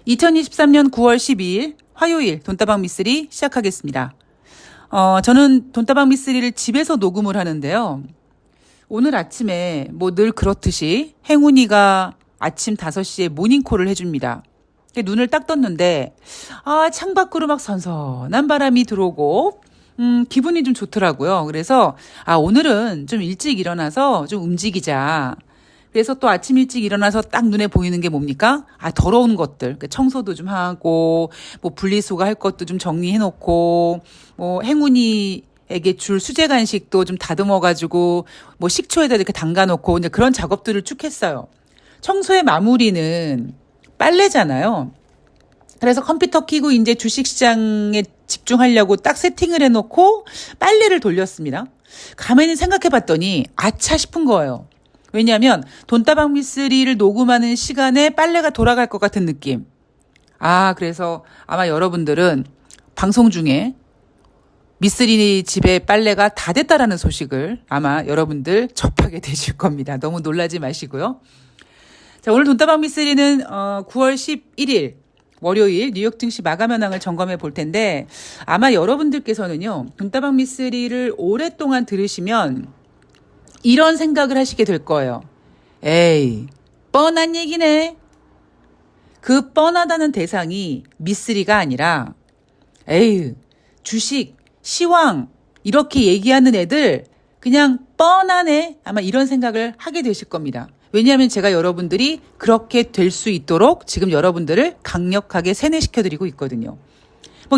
2023년 9월 12일 화요일 돈다방 미쓰리 시작하겠습니다. 저는 돈다방 미쓰리를 집에서 녹음을 하는데요. 오늘 아침에 늘 그렇듯이 행운이가 아침 5시에 모닝콜을 해줍니다. 눈을 딱 떴는데 창밖으로 막 선선한 바람이 들어오고 기분이 좀 좋더라고요. 그래서 오늘은 좀 일찍 일어나서 좀 움직이자. 그래서 또 아침 일찍 일어나서 딱 눈에 보이는 게 뭡니까? 더러운 것들. 청소도 좀 하고, 분리수거 할 것도 좀 정리해놓고, 행운이에게 줄 수제 간식도 좀 다듬어가지고, 식초에다 이렇게 담가놓고, 이제 그런 작업들을 쭉 했어요. 청소의 마무리는 빨래잖아요. 그래서 컴퓨터 켜고 이제 주식시장에 집중하려고 딱 세팅을 해놓고 빨래를 돌렸습니다. 가만히 생각해 봤더니 아차 싶은 거예요. 왜냐하면 돈다방 미쓰리를 녹음하는 시간에 빨래가 돌아갈 것 같은 느낌. 그래서 아마 여러분들은 방송 중에 미쓰리 집에 빨래가 다 됐다라는 소식을 아마 여러분들 접하게 되실 겁니다. 너무 놀라지 마시고요. 자, 오늘 돈다방 미쓰리는 9월 11일 월요일 뉴욕 증시 마감 현황을 점검해 볼 텐데 아마 여러분들께서는요. 돈다방 미쓰리를 오랫동안 들으시면 이런 생각을 하시게 될 거예요. 에이, 뻔한 얘기네. 그 뻔하다는 대상이 미쓰리가 아니라 에이, 주식, 시황 이렇게 얘기하는 애들 그냥 뻔하네. 아마 이런 생각을 하게 되실 겁니다. 왜냐하면 제가 여러분들이 그렇게 될 수 있도록 지금 여러분들을 강력하게 세뇌시켜드리고 있거든요.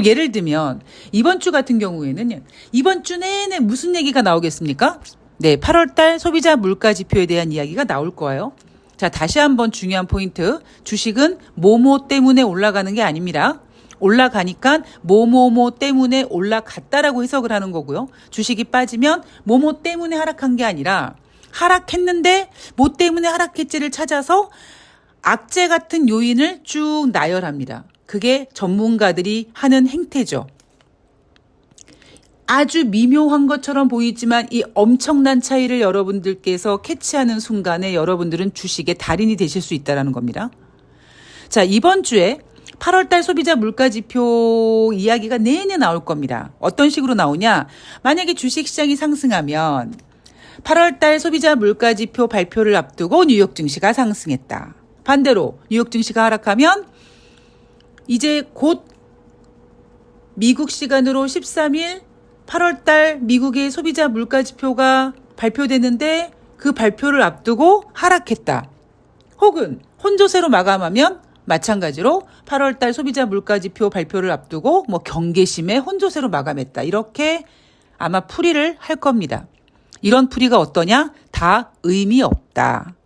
예를 들면 이번 주 같은 경우에는 이번 주 내내 무슨 얘기가 나오겠습니까? 네, 8월달 소비자 물가 지표에 대한 이야기가 나올 거예요. 자, 다시 한번 중요한 포인트. 주식은 뭐뭐 때문에 올라가는 게 아닙니다. 올라가니까 뭐뭐뭐 때문에 올라갔다라고 해석을 하는 거고요. 주식이 빠지면 뭐뭐 때문에 하락한 게 아니라 하락했는데 뭐 때문에 하락했지를 찾아서 악재 같은 요인을 쭉 나열합니다. 그게 전문가들이 하는 행태죠. 아주 미묘한 것처럼 보이지만 이 엄청난 차이를 여러분들께서 캐치하는 순간에 여러분들은 주식의 달인이 되실 수 있다는 겁니다. 자, 이번 주에 8월달 소비자 물가지표 이야기가 내내 나올 겁니다. 어떤 식으로 나오냐? 만약에 주식시장이 상승하면 8월달 소비자 물가지표 발표를 앞두고 뉴욕 증시가 상승했다. 반대로 뉴욕 증시가 하락하면 이제 곧 미국 시간으로 13일 8월달 미국의 소비자 물가지표가 발표되는데 그 발표를 앞두고 하락했다. 혹은 혼조세로 마감하면 마찬가지로 8월달 소비자 물가지표 발표를 앞두고 경계심에 혼조세로 마감했다. 이렇게 아마 풀이를 할 겁니다. 이런 풀이가 어떠냐? 다 의미 없다.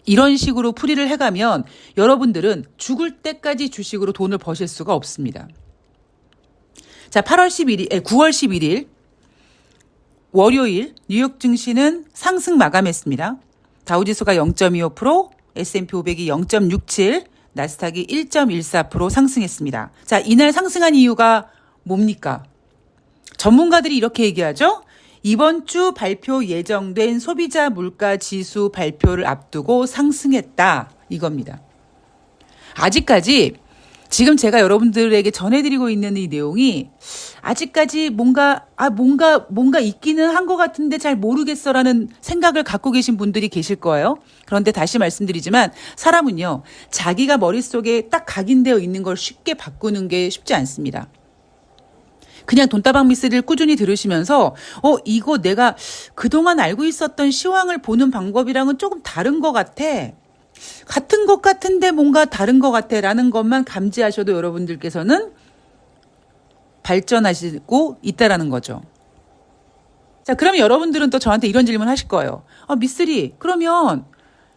이런 식으로 풀이를 해가면 여러분들은 죽을 때까지 주식으로 돈을 버실 수가 없습니다. 자, 9월 11일 월요일 뉴욕 증시는 상승 마감했습니다. 다우지수가 0.25%, S&P 500이 0.67, 나스닥이 1.14% 상승했습니다. 자, 이날 상승한 이유가 뭡니까? 전문가들이 이렇게 얘기하죠. 이번 주 발표 예정된 소비자 물가 지수 발표를 앞두고 상승했다. 이겁니다. 아직까지 지금 제가 여러분들에게 전해드리고 있는 이 내용이 아직까지 뭔가 있기는 한 것 같은데 잘 모르겠어라는 생각을 갖고 계신 분들이 계실 거예요. 그런데 다시 말씀드리지만 사람은요, 자기가 머릿속에 딱 각인되어 있는 걸 쉽게 바꾸는 게 쉽지 않습니다. 그냥 돈다방 미쓰리를 꾸준히 들으시면서 이거 내가 그동안 알고 있었던 시황을 보는 방법이랑은 조금 다른 것 같아. 같은 것 같은데 뭔가 다른 것 같아 라는 것만 감지하셔도 여러분들께서는 발전하시고 있다라는 거죠. 자, 그러면 여러분들은 또 저한테 이런 질문 하실 거예요. 미쓰리, 그러면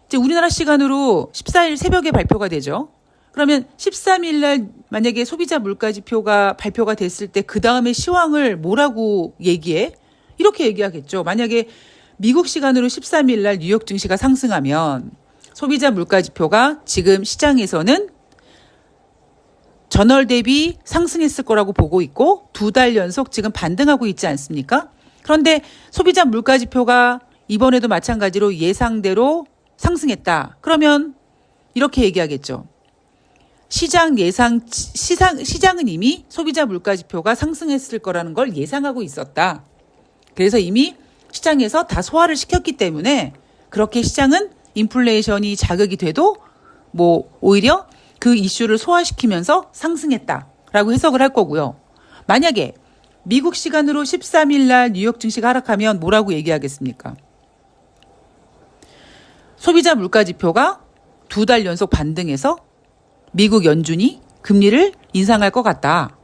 이제 우리나라 시간으로 14일 새벽에 발표가 되죠. 그러면 13일 날 만약에 소비자 물가 지표가 발표가 됐을 때 그 다음에 시황을 뭐라고 얘기해? 이렇게 얘기하겠죠. 만약에 미국 시간으로 13일 날 뉴욕 증시가 상승하면 소비자 물가 지표가 지금 시장에서는 전월 대비 상승했을 거라고 보고 있고 2달 연속 지금 반등하고 있지 않습니까? 그런데 소비자 물가 지표가 이번에도 마찬가지로 예상대로 상승했다. 그러면 이렇게 얘기하겠죠. 시장은 이미 소비자 물가 지표가 상승했을 거라는 걸 예상하고 있었다. 그래서 이미 시장에서 다 소화를 시켰기 때문에 그렇게 시장은 인플레이션이 자극이 돼도 오히려 그 이슈를 소화시키면서 상승했다라고 해석을 할 거고요. 만약에 미국 시간으로 13일 날 뉴욕 증시가 하락하면 뭐라고 얘기하겠습니까? 소비자 물가 지표가 2달 연속 반등해서 미국 연준이 금리를 인상할 것 같다.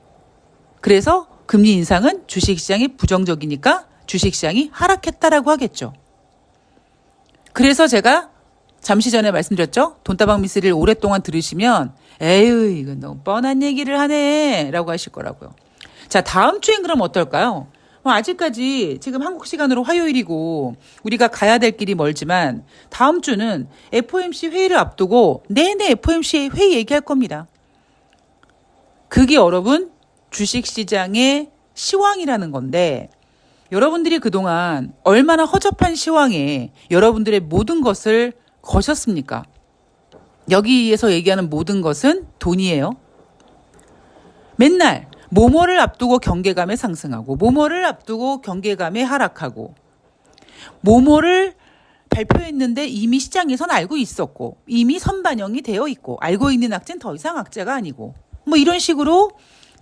그래서 금리 인상은 주식시장이 부정적이니까 주식시장이 하락했다라고 하겠죠. 그래서 제가 잠시 전에 말씀드렸죠. 돈다방 미스를 오랫동안 들으시면 에휴 이건 너무 뻔한 얘기를 하네 라고 하실 거라고요. 자, 다음 주엔 그럼 어떨까요? 아직까지 지금 한국 시간으로 화요일이고 우리가 가야 될 길이 멀지만 다음 주는 FOMC 회의를 앞두고 내내 FOMC 회의 얘기할 겁니다. 그게 여러분 주식시장의 시황이라는 건데 여러분들이 그동안 얼마나 허접한 시황에 여러분들의 모든 것을 거셨습니까? 여기에서 얘기하는 모든 것은 돈이에요. 맨날 뭐뭐를 앞두고 경계감에 상승하고 뭐뭐를 앞두고 경계감에 하락하고 뭐뭐를 발표했는데 이미 시장에선 알고 있었고 이미 선반영이 되어 있고 알고 있는 악재는 더 이상 악재가 아니고 이런 식으로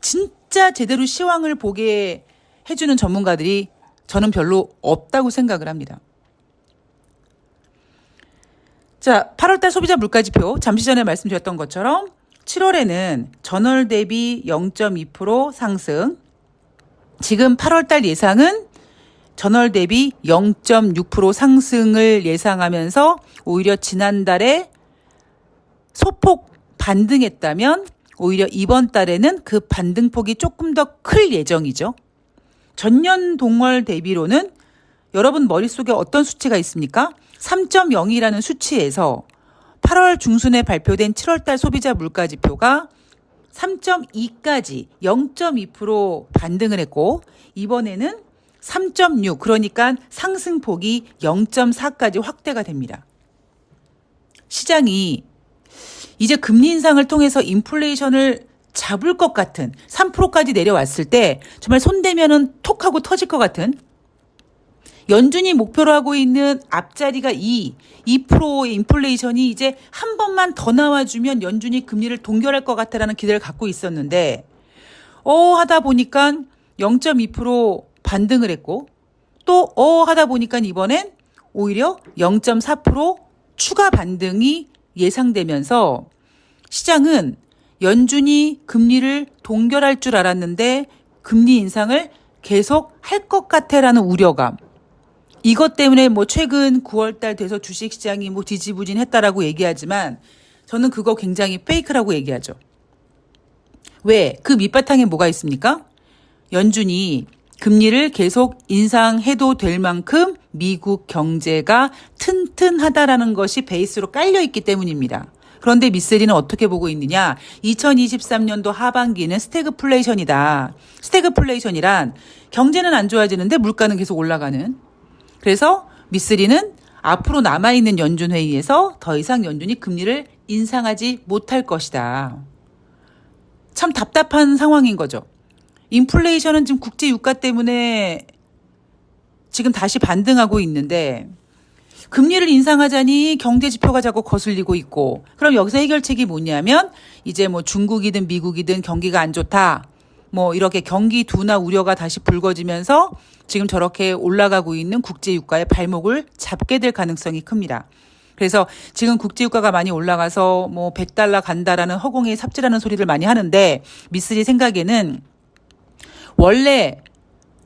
진짜 제대로 시황을 보게 해주는 전문가들이 저는 별로 없다고 생각을 합니다. 자, 8월달 소비자 물가지표 잠시 전에 말씀드렸던 것처럼 7월에는 전월 대비 0.2% 상승. 지금 8월달 예상은 전월 대비 0.6% 상승을 예상하면서 오히려 지난달에 소폭 반등했다면 오히려 이번 달에는 그 반등폭이 조금 더 클 예정이죠. 전년 동월 대비로는 여러분 머릿속에 어떤 수치가 있습니까? 3.0이라는 수치에서 8월 중순에 발표된 7월달 소비자 물가 지표가 3.2까지 0.2% 반등을 했고 이번에는 3.6 그러니까 상승폭이 0.4까지 확대가 됩니다. 시장이 이제 금리 인상을 통해서 인플레이션을 잡을 것 같은 3%까지 내려왔을 때 정말 손대면은 톡 하고 터질 것 같은 연준이 목표로 하고 있는 앞자리가 2%의 인플레이션이 이제 한 번만 더 나와주면 연준이 금리를 동결할 것 같다라는 기대를 갖고 있었는데 하다 보니까 0.2% 반등을 했고 또 하다 보니까 이번엔 오히려 0.4% 추가 반등이 예상되면서 시장은 연준이 금리를 동결할 줄 알았는데 금리 인상을 계속 할 것 같아라는 우려감. 이것 때문에 최근 9월달 돼서 주식시장이 지지부진했다라고 얘기하지만 저는 그거 굉장히 페이크라고 얘기하죠. 왜? 그 밑바탕에 뭐가 있습니까? 연준이 금리를 계속 인상해도 될 만큼 미국 경제가 튼튼하다라는 것이 베이스로 깔려 있기 때문입니다. 그런데 미쓰리는 어떻게 보고 있느냐? 2023년도 하반기는 스태그플레이션이다. 스태그플레이션이란 경제는 안 좋아지는데 물가는 계속 올라가는. 그래서 미쓰리는 앞으로 남아있는 연준회의에서 더 이상 연준이 금리를 인상하지 못할 것이다. 참 답답한 상황인 거죠. 인플레이션은 지금 국제 유가 때문에 지금 다시 반등하고 있는데 금리를 인상하자니 경제 지표가 자꾸 거슬리고 있고 그럼 여기서 해결책이 뭐냐면 이제 중국이든 미국이든 경기가 안 좋다. 이렇게 경기 둔화 우려가 다시 불거지면서 지금 저렇게 올라가고 있는 국제 유가의 발목을 잡게 될 가능성이 큽니다. 그래서 지금 국제 유가가 많이 올라가서 $100 간다라는 허공에 삽질하는 소리를 많이 하는데 미쓰리 생각에는 원래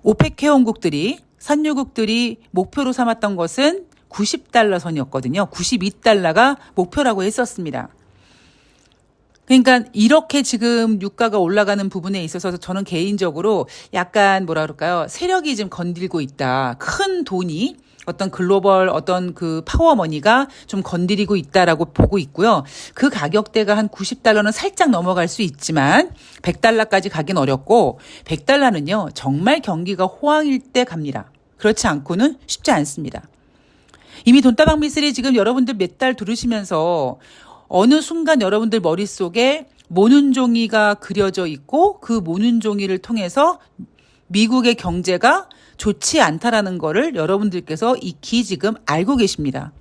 오펙 회원국들이 산유국들이 목표로 삼았던 것은 $90 선이었거든요. $92가 목표라고 했었습니다. 그러니까 이렇게 지금 유가가 올라가는 부분에 있어서 저는 개인적으로 약간 세력이 지금 건들고 있다. 큰 돈이 어떤 글로벌 어떤 그 파워머니가 좀 건드리고 있다라고 보고 있고요. 그 가격대가 한 $90는 살짝 넘어갈 수 있지만 $100까지 가긴 어렵고 $100는요. 정말 경기가 호황일 때 갑니다. 그렇지 않고는 쉽지 않습니다. 이미 돈다방 미쓰리 지금 여러분들 몇 달 들으시면서 어느 순간 여러분들 머릿속에 모눈 종이가 그려져 있고 그 모눈 종이를 통해서 미국의 경제가 좋지 않다라는 거를 여러분들께서 익히 지금 알고 계십니다.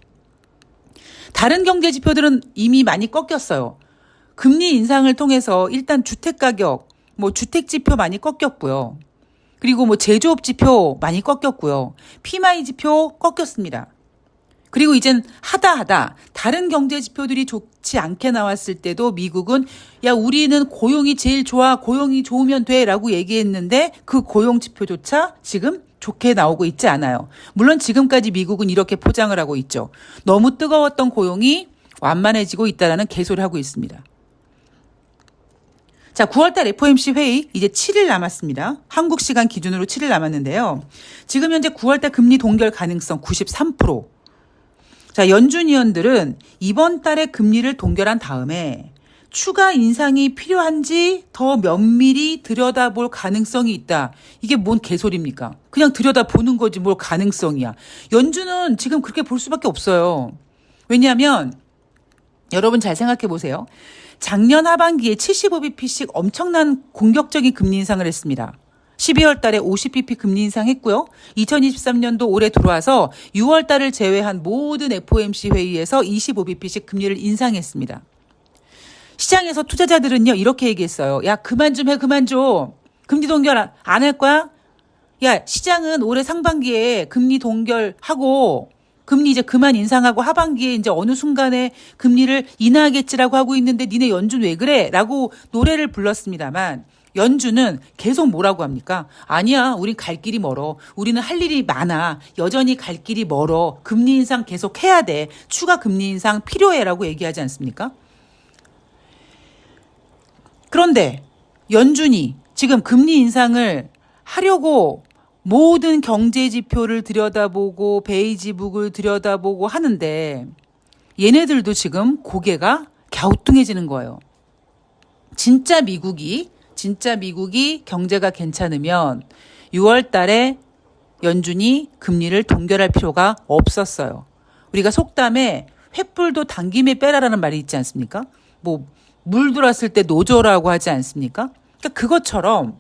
다른 경제 지표들은 이미 많이 꺾였어요. 금리 인상을 통해서 일단 주택 가격, 주택 지표 많이 꺾였고요. 그리고 제조업 지표 많이 꺾였고요. PMI 지표 꺾였습니다. 그리고 이젠 하다 다른 경제 지표들이 좋지 않게 나왔을 때도 미국은 야 우리는 고용이 제일 좋아 고용이 좋으면 돼라고 얘기했는데 그 고용 지표조차 지금 좋게 나오고 있지 않아요. 물론 지금까지 미국은 이렇게 포장을 하고 있죠. 너무 뜨거웠던 고용이 완만해지고 있다는 개소를 하고 있습니다. 자, 9월달 FOMC 회의 이제 7일 남았습니다. 한국 시간 기준으로 7일 남았는데요. 지금 현재 9월달 금리 동결 가능성 93%. 자, 연준 위원들은 이번 달에 금리를 동결한 다음에 추가 인상이 필요한지 더 면밀히 들여다볼 가능성이 있다. 이게 뭔 개소리입니까? 그냥 들여다보는 거지 뭘 가능성이야. 연준은 지금 그렇게 볼 수밖에 없어요. 왜냐하면 여러분 잘 생각해 보세요. 작년 하반기에 75bp씩 엄청난 공격적인 금리 인상을 했습니다. 12월 달에 50bp 금리 인상했고요. 2023년도 올해 들어와서 6월 달을 제외한 모든 FOMC 회의에서 25bp씩 금리를 인상했습니다. 시장에서 투자자들은요 이렇게 얘기했어요. 야 그만 좀 해 그만 좀. 금리 동결 안 할 거야? 야 시장은 올해 상반기에 금리 동결하고 금리 이제 그만 인상하고 하반기에 이제 어느 순간에 금리를 인하하겠지라고 하고 있는데 니네 연준 왜 그래? 라고 노래를 불렀습니다만 연준은 계속 뭐라고 합니까? 아니야, 우린 갈 길이 멀어. 우리는 할 일이 많아. 여전히 갈 길이 멀어. 금리 인상 계속 해야 돼. 추가 금리 인상 필요해라고 얘기하지 않습니까? 그런데 연준이 지금 금리 인상을 하려고 모든 경제 지표를 들여다보고 베이지북을 들여다보고 하는데 얘네들도 지금 고개가 갸우뚱해지는 거예요. 진짜 미국이 경제가 괜찮으면 6월 달에 연준이 금리를 동결할 필요가 없었어요. 우리가 속담에 횃불도 당김에 빼라라는 말이 있지 않습니까? 물 들었을 때 노조라고 하지 않습니까? 그러니까 그것처럼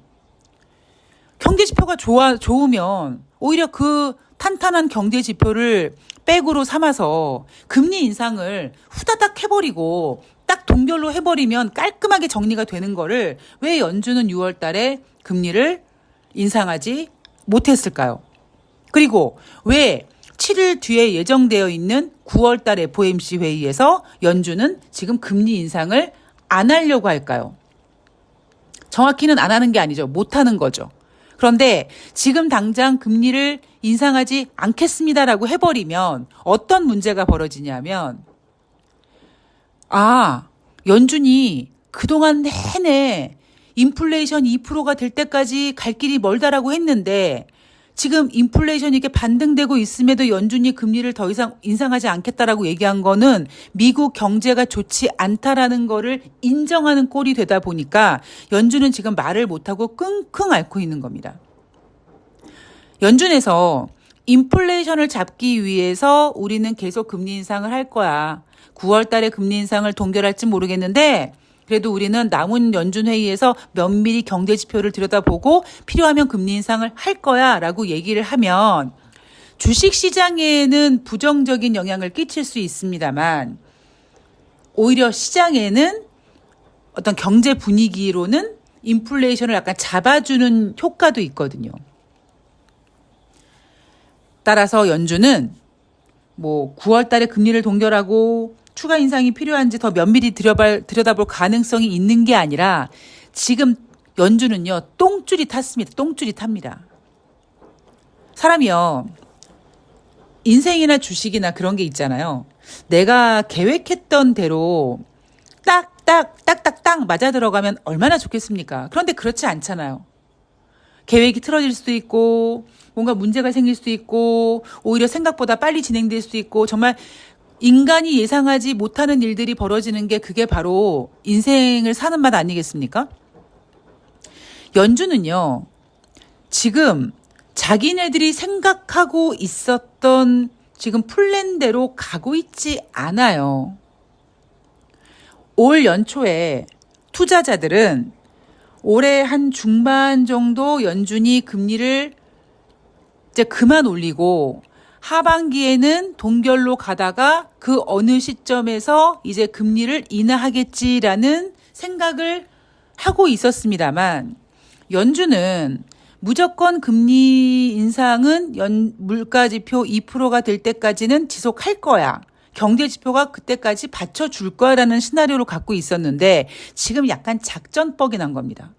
경제 지표가 좋으면 오히려 그 탄탄한 경제 지표를 백으로 삼아서 금리 인상을 후다닥 해버리고 딱 동결로 해버리면 깔끔하게 정리가 되는 거를 왜 연준은 6월 달에 금리를 인상하지 못했을까요? 그리고 왜 7일 뒤에 예정되어 있는 9월 달 FOMC 회의에서 연준은 지금 금리 인상을 안 하려고 할까요? 정확히는 안 하는 게 아니죠. 못 하는 거죠. 그런데 지금 당장 금리를 인상하지 않겠습니다라고 해버리면 어떤 문제가 벌어지냐면 연준이 그동안 내내 인플레이션 2%가 될 때까지 갈 길이 멀다라고 했는데 지금 인플레이션이 이렇게 반등되고 있음에도 연준이 금리를 더 이상 인상하지 않겠다라고 얘기한 거는 미국 경제가 좋지 않다라는 거를 인정하는 꼴이 되다 보니까 연준은 지금 말을 못하고 끙끙 앓고 있는 겁니다. 연준에서 인플레이션을 잡기 위해서 우리는 계속 금리 인상을 할 거야. 9월 달에 금리 인상을 동결할지 모르겠는데 그래도 우리는 남은 연준 회의에서 면밀히 경제 지표를 들여다보고 필요하면 금리 인상을 할 거야 라고 얘기를 하면 주식 시장에는 부정적인 영향을 끼칠 수 있습니다만 오히려 시장에는 어떤 경제 분위기로는 인플레이션을 약간 잡아주는 효과도 있거든요. 따라서 연준은 9월 달에 금리를 동결하고 추가 인상이 필요한지 더 면밀히 들여다볼 가능성이 있는 게 아니라 지금 연준은요 똥줄이 탔습니다. 똥줄이 탑니다. 사람이요 인생이나 주식이나 그런 게 있잖아요. 내가 계획했던 대로 딱딱 맞아 들어가면 얼마나 좋겠습니까? 그런데 그렇지 않잖아요. 계획이 틀어질 수도 있고 뭔가 문제가 생길 수도 있고 오히려 생각보다 빨리 진행될 수도 있고 정말 인간이 예상하지 못하는 일들이 벌어지는 게 그게 바로 인생을 사는 맛 아니겠습니까? 연준은요, 지금 자기네들이 생각하고 있었던 지금 플랜대로 가고 있지 않아요. 올 연초에 투자자들은 올해 한 중반 정도 연준이 금리를 이제 그만 올리고 하반기에는 동결로 가다가 그 어느 시점에서 이제 금리를 인하하겠지라는 생각을 하고 있었습니다만 연준은 무조건 금리 인상은 물가지표 2%가 될 때까지는 지속할 거야. 경제지표가 그때까지 받쳐줄 거야라는 시나리오를 갖고 있었는데 지금 약간 작전뻑이 난 겁니다.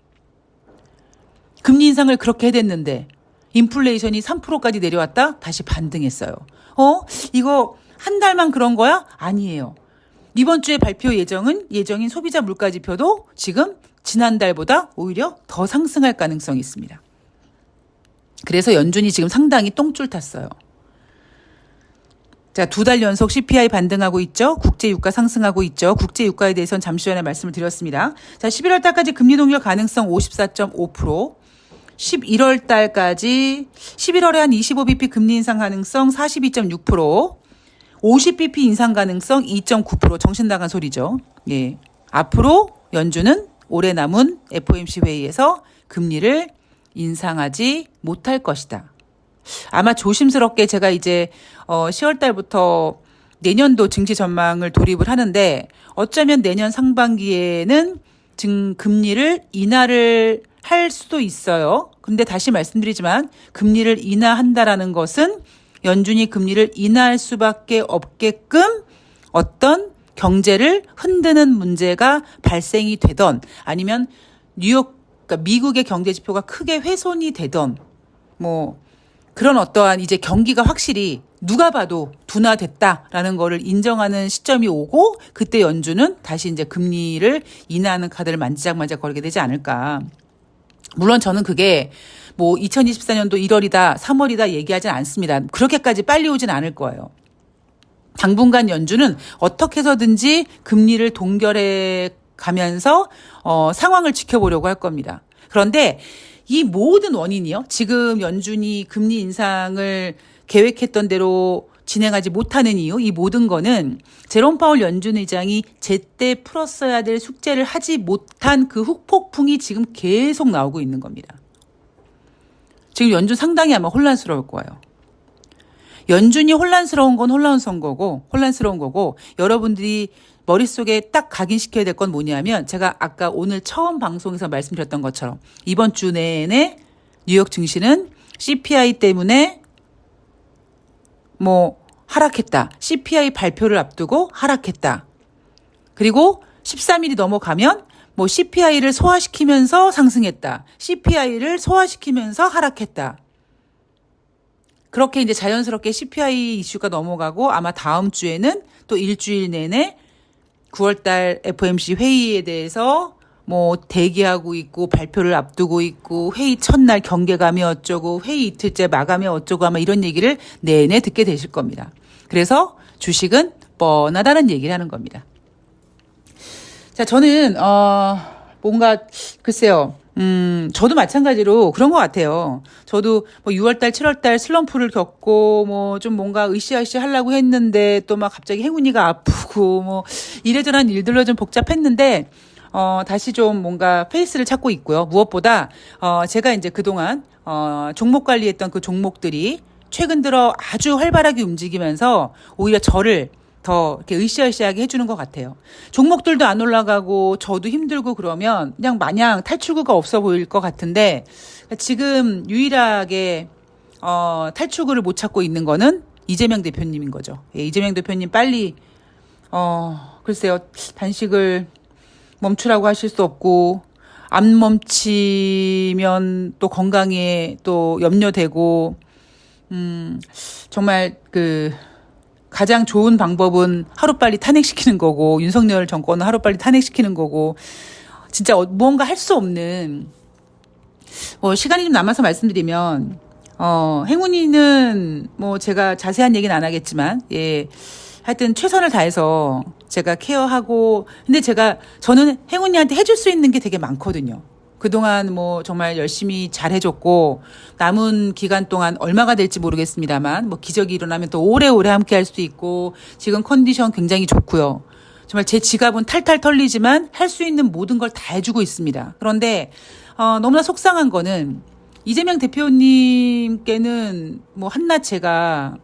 금리 인상을 그렇게 해댔는데 인플레이션이 3%까지 내려왔다? 다시 반등했어요. 이거 한 달만 그런 거야? 아니에요. 이번 주에 발표 예정인 소비자 물가지표도 지금 지난달보다 오히려 더 상승할 가능성이 있습니다. 그래서 연준이 지금 상당히 똥줄 탔어요. 자, 2달 연속 CPI 반등하고 있죠. 국제유가 상승하고 있죠. 국제유가에 대해서는 잠시 전에 말씀을 드렸습니다. 자, 11월 달까지 금리 동결 가능성 54.5%. 11월 달까지 11월에 한 25bp 금리 인상 가능성 42.6%. 50bp 인상 가능성 2.9%. 정신 나간 소리죠. 예. 앞으로 연준은 올해 남은 FOMC 회의에서 금리를 인상하지 못할 것이다. 아마 조심스럽게 제가 이제 10월 달부터 내년도 증시 전망을 돌입을 하는데 어쩌면 내년 상반기에는 금리를 인하를 할 수도 있어요. 근데 다시 말씀드리지만 금리를 인하한다라는 것은 연준이 금리를 인하할 수밖에 없게끔 어떤 경제를 흔드는 문제가 발생이 되던 아니면 그러니까 미국의 경제 지표가 크게 훼손이 되던 뭐 그런 어떠한 이제 경기가 확실히 누가 봐도 둔화됐다라는 거를 인정하는 시점이 오고 그때 연준은 다시 이제 금리를 인하하는 카드를 만지작만지작 거리게 되지 않을까. 물론 저는 그게 뭐 2024년도 1월이다, 3월이다 얘기하진 않습니다. 그렇게까지 빨리 오진 않을 거예요. 당분간 연준은 어떻게 해서든지 금리를 동결해 가면서 상황을 지켜보려고 할 겁니다. 그런데 이 모든 원인이요. 지금 연준이 금리 인상을 계획했던 대로 진행하지 못하는 이유, 이 모든 거는 제롬 파월 연준 의장이 제때 풀었어야 될 숙제를 하지 못한 그 후폭풍이 지금 계속 나오고 있는 겁니다. 지금 연준 상당히 아마 혼란스러울 거예요. 연준이 혼란스러운 거고 여러분들이 머릿속에 딱 각인시켜야 될 건 뭐냐면 제가 아까 오늘 처음 방송에서 말씀드렸던 것처럼 이번 주 내내 뉴욕 증시는 CPI 때문에 뭐 하락했다. CPI 발표를 앞두고 하락했다. 그리고 13일이 넘어가면 뭐 CPI를 소화시키면서 상승했다. CPI를 소화시키면서 하락했다. 그렇게 이제 자연스럽게 CPI 이슈가 넘어가고 아마 다음 주에는 또 일주일 내내 9월달 FOMC 회의에 대해서 뭐 대기하고 있고 발표를 앞두고 있고 회의 첫날 경계감이 어쩌고 회의 이틀째 마감이 어쩌고 아마 이런 얘기를 내내 듣게 되실 겁니다. 그래서 주식은 뻔하다는 얘기를 하는 겁니다. 자, 저는 뭔가 글쎄요. 저도 마찬가지로 그런 것 같아요. 저도 뭐 6월달, 7월달 슬럼프를 겪고 뭐 좀 뭔가 으쌰으쌰 하려고 했는데 또 막 갑자기 행운이가 아프고 뭐 이래저래한 일들로 좀 복잡했는데 다시 좀 뭔가 페이스를 찾고 있고요. 무엇보다 제가 이제 그동안 종목 관리했던 그 종목들이 최근 들어 아주 활발하게 움직이면서 오히려 저를 더 이렇게 으쌰으쌰하게 해주는 것 같아요. 종목들도 안 올라가고 저도 힘들고 그러면 그냥 마냥 탈출구가 없어 보일 것 같은데 지금 유일하게 탈출구를 못 찾고 있는 거는 이재명 대표님인 거죠. 예, 이재명 대표님 빨리 글쎄요 단식을 멈추라고 하실 수 없고 안 멈추면 또 건강에 또 염려되고 정말 가장 좋은 방법은 하루빨리 탄핵시키는 거고 윤석열 정권은 하루빨리 탄핵시키는 거고 진짜 무언가 할 수 없는 시간이 좀 남아서 말씀드리면 행운이는 뭐 제가 자세한 얘기는 안 하겠지만 예 하여튼 최선을 다해서 제가 케어하고 근데 저는 행운이한테 해줄 수 있는 게 되게 많거든요. 그동안 뭐 정말 열심히 잘 해줬고 남은 기간 동안 얼마가 될지 모르겠습니다만 뭐 기적이 일어나면 또 오래오래 함께 할 수도 있고 지금 컨디션 굉장히 좋고요. 정말 제 지갑은 탈탈 털리지만 할 수 있는 모든 걸 다 해주고 있습니다. 그런데 너무나 속상한 거는 이재명 대표님께는 뭐 한낱 제가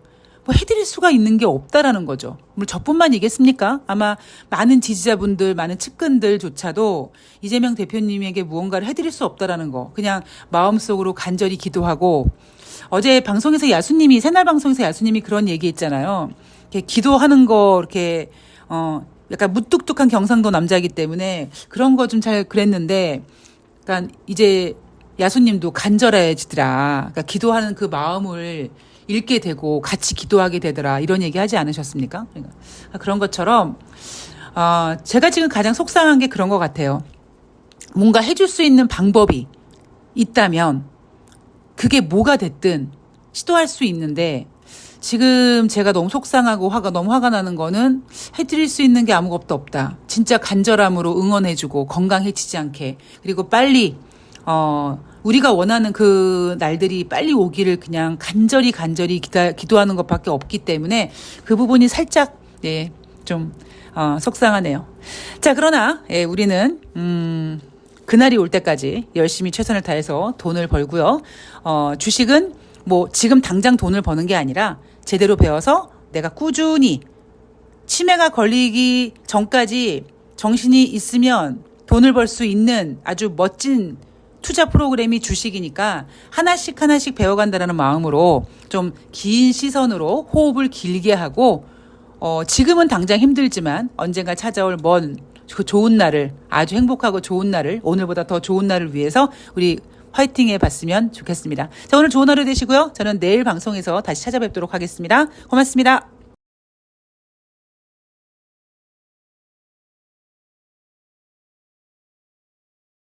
뭐 해드릴 수가 있는 게 없다라는 거죠. 물론 저뿐만이겠습니까? 아마 많은 지지자분들, 많은 측근들조차도 이재명 대표님에게 무언가를 해드릴 수 없다라는 거, 그냥 마음속으로 간절히 기도하고, 어제 방송에서 야수님이, 새날 방송에서 야수님이 그런 얘기 했잖아요. 이렇게 기도하는 거, 이렇게, 약간 무뚝뚝한 경상도 남자이기 때문에 그런 거 좀 잘 그랬는데, 그러니까 이제 야수님도 간절해지더라. 그러니까 기도하는 그 마음을 읽게 되고 같이 기도하게 되더라. 이런 얘기 하지 않으셨습니까? 그러니까 그런 것처럼, 제가 지금 가장 속상한 게 그런 것 같아요. 뭔가 해줄 수 있는 방법이 있다면 그게 뭐가 됐든 시도할 수 있는데 지금 제가 너무 속상하고 너무 화가 나는 거는 해드릴 수 있는 게 아무것도 없다. 진짜 간절함으로 응원해주고 건강해지지 않게 그리고 빨리 우리가 원하는 그 날들이 빨리 오기를 그냥 간절히 기도하는 것밖에 없기 때문에 그 부분이 살짝 좀 속상하네요. 자, 그러나 우리는 그날이 올 때까지 열심히 최선을 다해서 돈을 벌고요. 주식은 뭐 지금 당장 돈을 버는 게 아니라 제대로 배워서 내가 꾸준히 치매가 걸리기 전까지 정신이 있으면 돈을 벌 수 있는 아주 멋진 투자 프로그램이 주식이니까 하나씩 배워간다는 마음으로 좀 긴 시선으로 호흡을 길게 하고 지금은 당장 힘들지만 언젠가 찾아올 그 좋은 날을 아주 행복하고 좋은 날을 오늘보다 더 좋은 날을 위해서 우리 화이팅 해봤으면 좋겠습니다. 자, 오늘 좋은 하루 되시고요. 저는 내일 방송에서 다시 찾아뵙도록 하겠습니다. 고맙습니다.